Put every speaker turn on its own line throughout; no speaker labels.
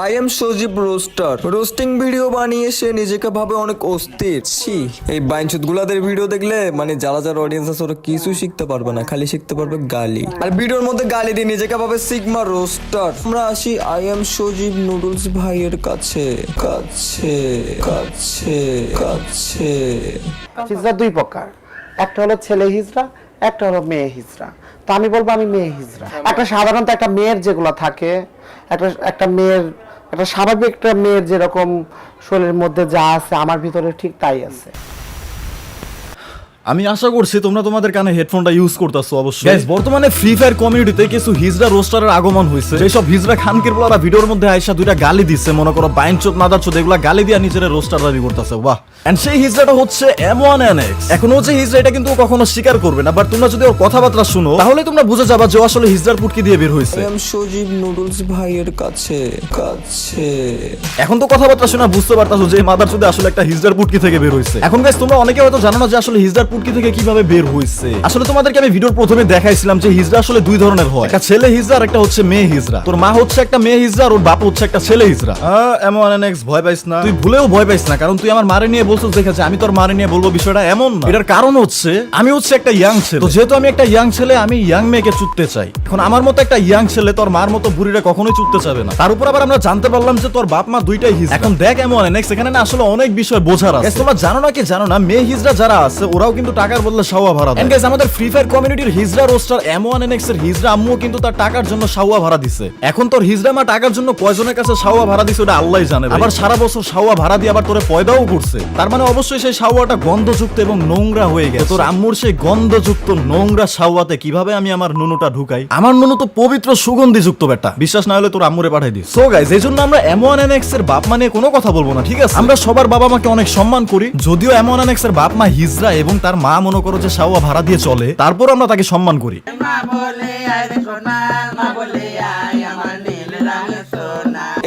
I am Sajib roaster. Roasting video বানিয়ে সে নিজেকে ভাবে অনেক অস্থির। ছি, এই বাইনচুত গুলাদের ভিডিও দেখলে মানে যারা যারা অডিয়েন্স আছে ওরা কিছু শিখতে পারবে না, খালি শিখতে পারবে গালি। আর ভিডিওর মধ্যে গালি দিয়ে নিজেকে ভাবে সিগমা রোস্টার। আমরা আসি আই এম সজীব নুডলস ভাইয়ের কাছে কাছে কাছে কাছে।
হিজড়া দুই প্রকার, একটা হলো ছেলে হিজড়া, একটা হলো মেয়ে হিজড়া। তো আমি বলবো আমি মেয়ে হিজড়া। একটা সাধারণত একটা মেয়ের যেগুলো থাকে, একটা মেয়ের একটা স্বাভাবিক একটা মেয়ের যেরকম শরীরের মধ্যে যা আছে আমার ভিতরে ঠিক তাই আছে।
আমি আশা করছি তোমরা তোমাদের কানে হেডফোনটা ইউজ করতেছো অবশ্যই। গাইস, বর্তমানে ফ্রি ফায়ার কমিউনিটিতে কিছু হিজড়া রোস্টারের আগমন হয়েছে। যেসব হিজড়া খানকির বলারা ভিডিওর মধ্যে আইসা দুইটা গালি দিচ্ছে, মনে করো বাইনচোদ মাদারচোদ, এগুলা গালি দিয়া নিজের রোস্টার দাবি করতেছে। বাহ। এন্ড সেই হিজড়াটা হচ্ছে M1NX। এখন ও যে হিজড়া এটা কিন্তু ও কখনো স্বীকার করবে না, বাট তোমরা যদি ওর কথাবার্তা শুনো তাহলে তোমরা বুঝে যাবা যে ও আসলে হিজড়ার পুটকি দিয়ে বের হয়েছে।
আই এম সজীব নুডলস ভাইয়ের কাছে কাছে।
এখন তো কথাবার্তা শোনা বুঝতে পারতাছো যে মাদারচোদে আসলে একটা হিজড়ার পুটকি থেকে বের হয়েছে। এখন গাইস, তোমরা অনেকে হয়তো জানো না যে আসলে হিজড়ার পুটকি থেকে কিভাবে বের হইছে। আসলে তোমাদেরকে আমি ভিডিওর প্রথমে দেখাইছিলাম যে হিজড়া আসলে দুই ধরনের হয়, একটা ছেলে হিজড়া আর একটা হচ্ছে মেয়ে হিজড়া। তোর মা হচ্ছে একটা মেয়ে হিজড়া আর ওর বাপ হচ্ছে একটা ছেলে হিজড়া। M1NX, ভয় পাইস না, তুই ভুলেও ভয় পাইস না, কারণ তুই আমার মারে নিয়ে বলছিস দেখেছে, আমি তোর মারে নিয়ে বলবো বিষয়টা এমন না। এটার কারণ হচ্ছে আমি হচ্ছে একটা ইয়াং ছেলে। তো যেহেতু আমি একটা ইয়াং ছেলে, আমি ইয়াং মেয়েকে চুদতে চাই। এখন আমার মতো একটা ইয়াং ছেলে তোর মার মতো বুড়িরা কখনোই চুদতে চাবে না। তার উপর আবার আমরা জানতে পারলাম যে তোর বাপ মা দুইটাই হিজড়া। এখন দেখ M1NX, এখানে না আসলে অনেক বিষয় বোঝার আছে। তোমরা জানো না কি জানো না, মেয়ে হিজড়া যারা আছে ওরাও কিন্তু টাকার বদলে শাওয়া ভাড়া দেয়। গাইস, আমাদের ফ্রি ফায়ার কমিউনিটির হিজড়া রোস্টার M1NX এর হিজড়া আম্মু কিন্তু তার টাকার জন্য শাওয়া ভাড়া দিছে। এখন তোর হিজড়া মা টাকার জন্য কয়জনের কাছে শাওয়া ভাড়া দিছে ওটা আল্লাহই জানে। আবার সারা বছর শাওয়া ভাড়া দিয়ে আবার তোরে পয়দাও করছে। তার মানে অবশ্যই সেই শাওয়াটা গন্ধযুক্ত এবং নোংরা হয়ে গেছে। তোর আম্মুর সেই গন্ধযুক্ত নোংরা শাওয়াতে কিভাবে আমি আমার নুনুটা ঢুকাই? আমার নুনু তো পবিত্র সুগন্ধিযুক্ত বেটা, বিশ্বাস না হলে তোর আম্মুরে পাঠাই দিস। সো গাইস, এই জন্য আমরা M1NX এর বাপ মা নিয়ে কোনো কথা বলবো না, ঠিক আছে? আমরা সবার বাবা মাকে অনেক সম্মান করি, যদিও M1NX এর বাপ মা হিজড়া এবং তার মা মনে করো যে শাওয়া ভাড়া দিয়ে চলে, তারপর আমরা তাকে সম্মান করি।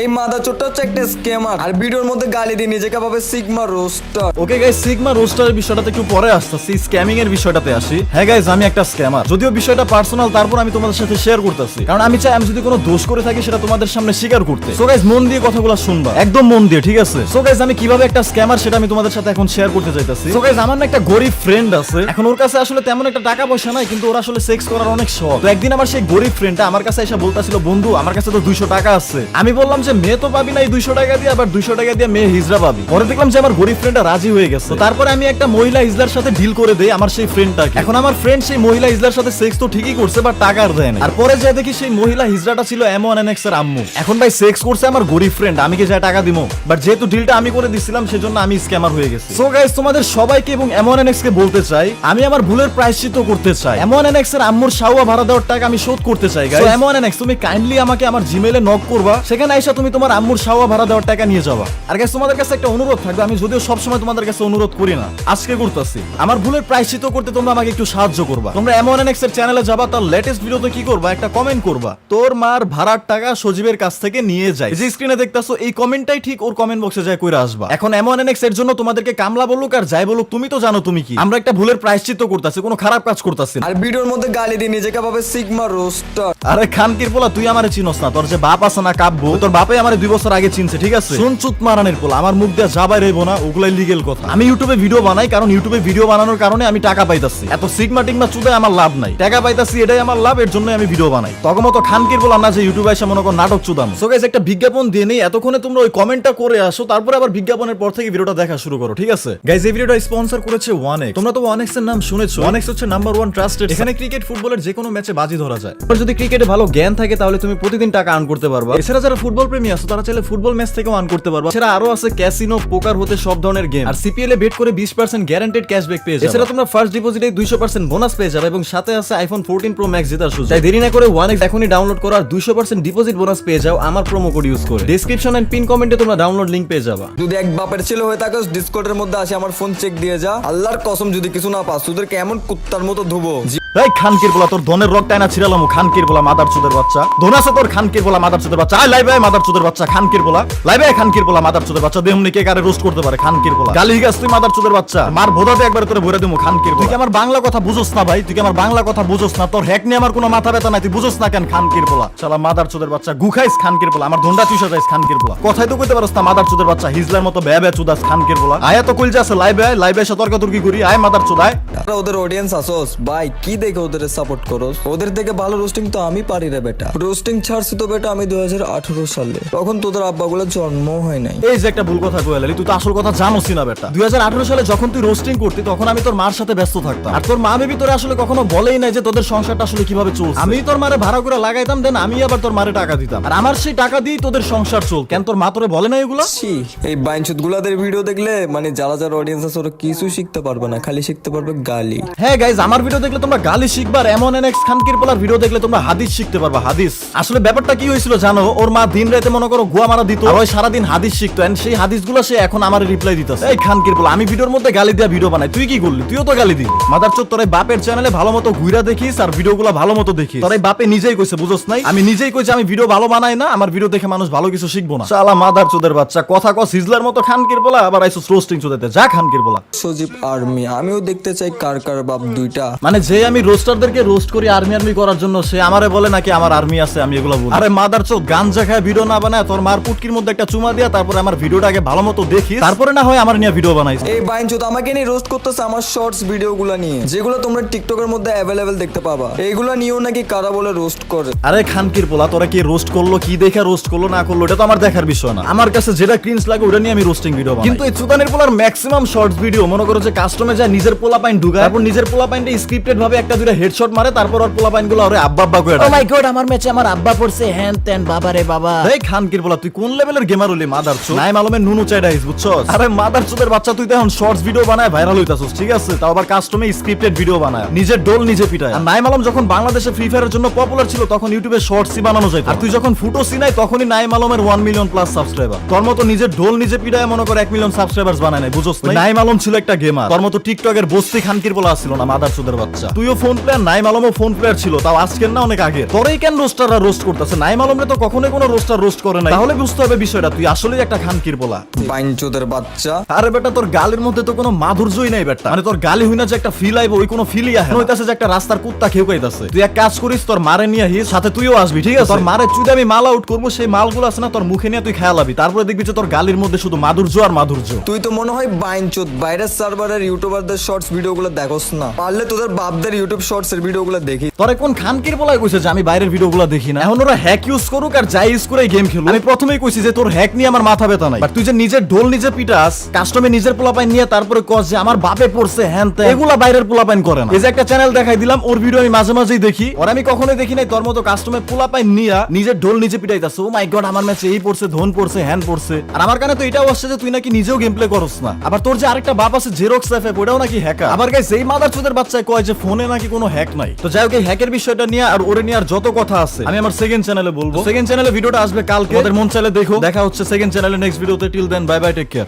এই মাদারচোদটা হচ্ছে একটা স্ক্যামার আর ভিডিওর মধ্যে গালি দিয়ে নিজেকে ভাবে sigma roaster.
Okay guys, sigma রোস্টারের বিষয়টাতে একটু পরে আসতেছি, স্ক্যামিং এর বিষয়টাতে আসি। হ্যাঁ গাইস, আমি একটা স্ক্যামার, যদিও বিষয়টা পার্সোনাল, তারপর আমি তোমাদের সাথে শেয়ার করতেছি, কারণ আমি চাই আমি যদি কোনো দোষ করে থাকি সেটা তোমাদের সামনে স্বীকার করতে। সো গাইস, মন দিয়ে কথাগুলো শুনবা, একদম মন দিয়ে, ঠিক আছে? সো গাইস, আমি কিভাবে একটা স্ক্যামার সেটা আমি তোমাদের সাথে এখন শেয়ার করতে চাইতেছি। সো গাইস, আমার না একটা গরিব ফ্রেন্ড আছে। এখন ওর কাছে আসলে তেমন একটা টাকা পয়সা নাই, কিন্তু ওর আসলে সেক্স করার অনেক শখ। তো একদিন আমার সেই গরিব ফ্রেন্ডটা আমার কাছে এসে বলতাছিল, বন্ধু আমার কাছে তো 200 টাকা আছে। আমি বললাম যে মেয়ে তো পাবি না এই 200 টাকা দিয়ে, আবার 200 টাকা দিয়ে মেয়ে হিজড়া পাবি। পরে দেখলাম যে আমার গরিব ফ্রেন্ডটা রাজি হয়ে গেছে। তারপরে আমি একটা মহিলা হিজড়ার সাথে ডিল করে দেই আমার সেই ফ্রেন্ডটাকে। এখন আমার ফ্রেন্ড সেই মহিলা হিজড়ার সাথে সেক্স তো ঠিকই করছে, বাট টাকার দেয় না। আর পরে যা দেখি সেই মহিলা হিজড়াটা ছিল M1NX এর আম্মু। এখন ভাই সেক্স করছে আমার গরিব ফ্রেন্ড, আমি কি যা টাকা দিমো? বাট যেহেতু ডিলটা আমি করে দিছিলাম সেজন্য আমি স্ক্যামার হয়ে গেছি। সো গাইস, তোমাদের সবাইকে এবং M1NX কে বলতে চাই, আমি আমার ভুলের প্রায়শ্চিত্ত করতে চাই। M1NX এর আম্মুর শাওয়া ভাড়া দেওয়ার টাকা আমি শোধ করতে চাই। গাইস, M1NX, তুমি কাইন্ডলি আমাকে আমার জিমেইলে নক করবা, সেখানে আইসা তুমি তোমার আম্মুর শাওয়া ভাড়া দেওয়ার টাকা নিয়ে যাবা। আর গাইস, তোমাদের কাছে একটা অনুরোধ থাকবে, আমি যদিও সবসময় তোমাদের কাছে অনুরোধ করি না, আজকে করতেছি, আমার ভুলের প্রায়শ্চিত্ত করতে তোমরা আমাকে একটু সাহায্য করবা। তোমরা M1NX এর চ্যানেলে যাবা, তার লেটেস্ট ভিডিওতে কি করবা, একটা কমেন্ট করবা, তোর মার ভাড়ার টাকা সজীবের কাছ থেকে নিয়ে যায়। যে স্ক্রিনে দেখতাছো এই কমেন্টটাই ঠিক ওর কমেন্ট বক্সে যায় কইরা আসবা। এখন M1NX এর জন্য তোমাদেরকে কামলা বলুক আর যাই বলুক, তুমি তো জানো তুমি কি। আমরা একটা ভুলের প্রায়শ্চিত্ত করতেছি, কোনো খারাপ কাজ করতেছি না।
আর ভিডিওর মধ্যে গালি দিয়ে নিজেকে ভাবে সিগমা রোস্টার।
আরে খানকির পোলা, তুই আমারে চিনস না, তোর যে বাপ আছে না কাব্য, তোর বাপে আমারে 2 বছর আগে চিনছে, ঠিক আছে? শুন চুত মারানের পোলা, আমার মুখ দিয়ে যা বাইরে হইবো না ওগুলাই লিগেল কথা। আমি ইউটিউবে ভিডিও বানাই, কারণ ইউটিউবে ভিডিও বানানোর কারণে আমি টাকা পাইতাছি। এত সিগমা টিগমা চুদে আমার লাভ নাই, টাকা পাইতাছি এটাই আমার লাভ, এর জন্য আমি ভিডিও বানাই। তখন মতো খানকির পোলা না যে ইউটিউবে এসে মনে কর নাটক চুদাম। সো গাইস, একটা বিজ্ঞাপন দিয়ে নেই, এতক্ষণে তোমরা ওই কমেন্টটা করে আসো, তারপরে আবার বিজ্ঞাপনের পর থেকে ভিডিওটা দেখা শুরু করো, ঠিক আছে? গাইস, এই ভিডিওটা স্পন্সর করেছে 1x। তোমরা তো 1x এর নাম শুনেছো, 1x হচ্ছে নাম্বার 1 ট্রাস্টেড। এখানে ক্রিকেট ফুটবলের যে কোনো ম্যাচে বাজি ধরা যায়। আর যদি ক্রিকেটে ভালো জ্ঞান থাকে তাহলে তুমি প্রতিদিন টাকা আর্ন করতে পারবা। এছাড়া যারা ফুটবল প্রেমী আছো তারা চাইলে ফুটবল ম্যাচ থেকেও আর্ন করতে পারবা। এছাড়া আরো আছে ক্যাসিনো, পোকার হতে সব ধরনের গেম। আর সিপিএল এ বেট করে 20% গ্যারান্টেড ক্যাশব্যাক পেয়ে যাবে। এছাড়া তোমরা ফার্স্ট ডিপোজিটে 200% বোনাস পেয়ে যাবে এবং সাথে আছে আইফোন 14 প্রো ম্যাক্স জেতার সুযোগ। তাই দেরি না করে 1x এখনই ডাউনলোড করো আর 200% ডিপোজিট বোনাস পেয়ে যাও আমার প্রোমো কোড ইউজ করে। ডেসক্রিপশন এন্ড পিন কমেন্টে তোমরা ডাউনলোড লিংক পেয়ে যাবা।
যদি এক বাপের ছেলে হয়ে থাকস, ডিসকর্ডের মধ্যে আসে আমার ফোন চেক দিয়ে যা। আল্লাহর কসম যদি কিছু না পাস তোদেরকে এমন কুত্তার মতো ধুবো।
এই খানকির বলা তোর ধনের রক টাইনা ছিড়ালাম খানকির বলা মাদার চোদের বাচ্চা ধন আছে তোর খানকির বলা মাদার চোদের বাচ্চা আয় লাইভ আয় মাদার চোদের বাচ্চা খানকির বলা লাইভ আয় খানকির বলা মাদার চোদের বাচ্চা দেহমনি কে কারে রোস্ট করতে পারে খানকির বলা গালি গাছ তুই মাদার চোদের বাচ্চা মার ভোদাতে একবার তোরে ভরে দেবো খানকির তুই কি আমার বাংলা কথা বুঝোস না ভাই তুই কি আমার বাংলা কথা বুঝোস না তোর হ্যাক নিয়ে আমার কোনো মাথা ব্যথা নাই তুই বুঝোস না কেন খানকির বলা শালা মাদার চোদের বাচ্চা গুখাইস খানকির বলা আমার ধন্ডা চুষা যাইস খানকির বলা কথাই তো কইতে পারছ না মাদার চোদের বাচ্চা হিজলার মতো ব্যা ব্যা চুদাস খানকির বলা আয়া তো কইল যাচ্ছে লাইভ এসে তর্কাতর্কি করি আয় মাদার চোদায়
আর ওদের অডিয়েন্স আসোস ভাই কি দেখে ওদের সাপোর্ট করোস ওদের থেকে ভালো রোস্টিং তো আমি পারি রে বেটা রোস্টিং ছাড়ছি তো বেটা আমি 2018 সালে তখন তোদের আব্বাগুলো জন্ম হয় নাই
এই যে একটা ভুল কথা কইলি তুই তো আসল কথা জানোসই না বেটা 2018 সালে যখন তুই রোস্টিং করতি তখন আমি তোর মার সাথে ব্যস্ত থাকতাম আর তোর মা বেবি তোরে আসলে কখনো বলেই নাই যে তোদের সংসারটা আসলে কিভাবে চলছে আমি তোর মারে ভাড়া করে লাগাইতাম দেন আমি আবার তোর মারে টাকা দিতাম আর আমার সেই টাকা দিয়ে তোদের সংসার চল কেন তোর মা তোরে বলে না এগুলো
ছি এই বাইনচুদ গুলাদের ভিডিও দেখলে মানে যারা যারা অডিয়েন্স আছে ওরা কিছু শিখতে পারবে না খালি শিখতে পারবে গালি
হ্যাঁ গাইজ আমার ভিডিও দেখলে তোমরা গালি শিখবার এমন এক্স খানকির পোলার ভিডিও দেখলে তোমরা হাদিস শিখতে পারবা হাদিস আসলে ব্যাপারটা কি হয়েছিল জানো ওর মা দিন রাতে মনে করো গুয়া মারা দিত আর ওই সারাদিন হাদিস শিখতো এন্ড সেই হাদিসগুলো সে এখন আমার রিপ্লাই দিতেছে এই খানকির পোলা আমি ভিডিওর মধ্যে গালি দেয়া ভিডিও বানাই তুই কি করলি তুইও তো গালি দিবি মাদারচোদ তোর এই বাপের চ্যানেলে ভালো মতো ঘুরা দেখিস আর ভিডিওগুলো ভালো মতো দেখিস তোর এই বাপে নিজেই কইছে বুঝোস নাই আমি নিজেই কইছি আমি ভিডিও ভালো বানাই না আমার ভিডিও দেখে মানুষ ভালো কিছু শিখবো না শালা মাদারচোদের বাচ্চা কথা কস হিজলার মতো খানকির পোলা আবার আইসোস রোস্টিং চোদাতে যা খানকির পোলা
সজীব আর্মি আমিও দেখতে চাই কার কার বাপ দুইটা
মানে যে আমি রোস্টারদেরকে রোস্ট করি আর্মি করার জন্য সে আমারে বলে নাকি আমার আর্মি আছে আমি এগুলো বলি আরে মাদারচোদ গাঞ্জা খায় ভিডিও না বানায় তোর মার পুটকির মধ্যে একটা চুমা দিয়া তারপরে আমার ভিডিওটা আগে ভালো মতো দেখি তারপরে না হয় আমার নিয়ে ভিডিও বানাইস
এই বাইনচুদ আমাকে নিয়ে রোস্ট করতেছে আমার শর্টস ভিডিওগুলো নিয়ে যেগুলো তোমরা টিকটকের মধ্যে অ্যাভেলেবেল দেখতে পাবা এইগুলো নিয়েও নাকি কারা বলে রোস্ট করে
আরে খানকির পোলা তোরা কি রোস্ট করলো কি দেখে রোস্ট করলো না করলো এটা তো আমার দেখার বিষয় না আমার কাছে যেটা ক্রিঞ্জ লাগে ওটা নিয়ে আমি রোস্টিং ভিডিও বানাই কিন্তু এই চুদানের পোলার ম্যাক্সিমাম শর্টস ভিডিও মনে করো যে কাস্টমে যায় নিজের পোলা পাইন ঢুকায় তারপর নিজের পোলা পাইনটা স্ক্রিপ্টেড ভাবে একটা দুইটা হেডশট মারে তারপর ওর পোলা পাইন গুলো আরে আব্বা আব্বা করে
ও মাই গড আমার ম্যাচে আমার আব্বা পড়ছে হ্যান তেন বাবা রে বাবা
এই খানকির পোলা তুই কোন লেভেলের গেমার হলি মাদারচোদ নাইম আলমের নুনু চাইডাইস বুঝছস আরে মাদারচোদের বাচ্চা তুই তো এখন শর্টস ভিডিও বানায় ভাইরাল হইতাছস ঠিক আছে তাও আবার কাস্টমে স্ক্রিপ্টেড ভিডিও বানায় নিজের ডোল নিজে পিটায় আর নাইম আলম যখন বাংলাদেশে ফ্রি ফায়ারের জন্য পপুলার ছিল তখন ইউটিউবে শর্টসই বানানো যায় আর তুই যখন ফুটো সিনাই তখনই নাইম আলমের 1 মিলিয়ন প্লাস সাবস্ক্রাইবার তোর মতো নিজের ডোল নিজে পিটায় মনে করে 1 মিলিয়ন সাবস্ক্রাইবার্স বানায় নাই বুঝছস না নাইম আলম ছিল একটা গেমার তোর মতো টিকটকের বস্তি খানকির পোলা ছিল না মাদারচোদের বাচ্চা তুইও ফোন প্লেয়ার নাইম আলমও ফোন প্লেয়ার ছিল তাও আজকের না অনেক আগে তোরই কেন রোস্টাররা রোস্ট করতেছে নাইম আলমরে তো কখনোই কোনো রোস্টার রোস্ট করে নাই তাহলে বুঝতে হবে বিষয়টা তুই আসলেই একটা খানকির পোলা
বাইনচুদের বাচ্চা
আরে বেটা তোর গালের মধ্যে তো কোনো মাধুর্যই নাই বেটা মানে তোর গালি হইনা যে একটা ফিল আইবো ওই কোনো ফিলই আহে হইতাছে যে একটা রাস্তার কুত্তা খেউ কাইতাছে তুই এক কাজ করিস তোর মারে নিয়ে হিস সাথে তুইও আসবি ঠিক আছে তোর মারে চুদে আমি মাল আউট করবো সেই মালগুলো আছে না তোর মুখে নিয়ে তুই খেয়ালাবি তারপরে দেখবি যে তোর গালির মধ্যে শুধু মাধুর্য আর মাধুর্য
তুই তো মনে হয় বাইনচুদ বাইরের সার্ভারের ইউটিউবারদের শর্টস ভিডিওগুলো দেখোস না পারলে তোদের বাপদের ইউটিউব শর্টস এর ভিডিওগুলো দেখি
তোরে কোন খানকির বলাই কইছে যে আমি বাইরের ভিডিওগুলো দেখি না এখন ওরা হ্যাক ইউজ করুক আর যাই ইউজ করে গেম খেলুক আমি প্রথমেই কইছি যে তোর হ্যাক নিয়ে আমার মাথা ব্যথা নাই বাট তুই যে নিজের ঢোল নিজে পিটাস কাস্টমে নিজের পোলাপাইন নিয়ে তারপরে কস যে আমার বাপে পড়ছে হ্যান ত্যান এগুলা বাইরের পোলাপাইন করে না এই যে একটা চ্যানেল দেখাই দিলাম ওর ভিডিও আমি মাঝে মাঝেই দেখি আর আমি কখনোই দেখি নাই তোর মতো কাস্টমে পোলাপাইন নিয়া নিজের ঢোল নিজে পিটাইতাছে ও মাই গড আমার ম্যাচে এই পড়ছে ধন পড়ছে হ্যান পড়ছে আর আমার কানে তো এটাও আসছে যে তুই নাকি নিজেও গেম প্লে করস না আবার তোর যে আরেকটা বাপ আছে জেরক্স এফএফ ওটাও নাকি হ্যাকার আবার গাইস এই মাদারচোদের বাচ্চায় কয় যে ফোনে নাকি কোনো হ্যাক নাই তো যাই হোক এই হ্যাকের বিষয়টা নিয়ে আর ওরে নিয়ে আর যত কথা আছে আমি আমার সেকেন্ড চ্যানেলে বলবো সেকেন্ড চ্যানেলে ভিডিওটা আসবে কালকে ওদের মন চাইলে দেখো দেখা হচ্ছে সেকেন্ড চ্যানেলে নেক্সট ভিডিওতে till then bye bye take care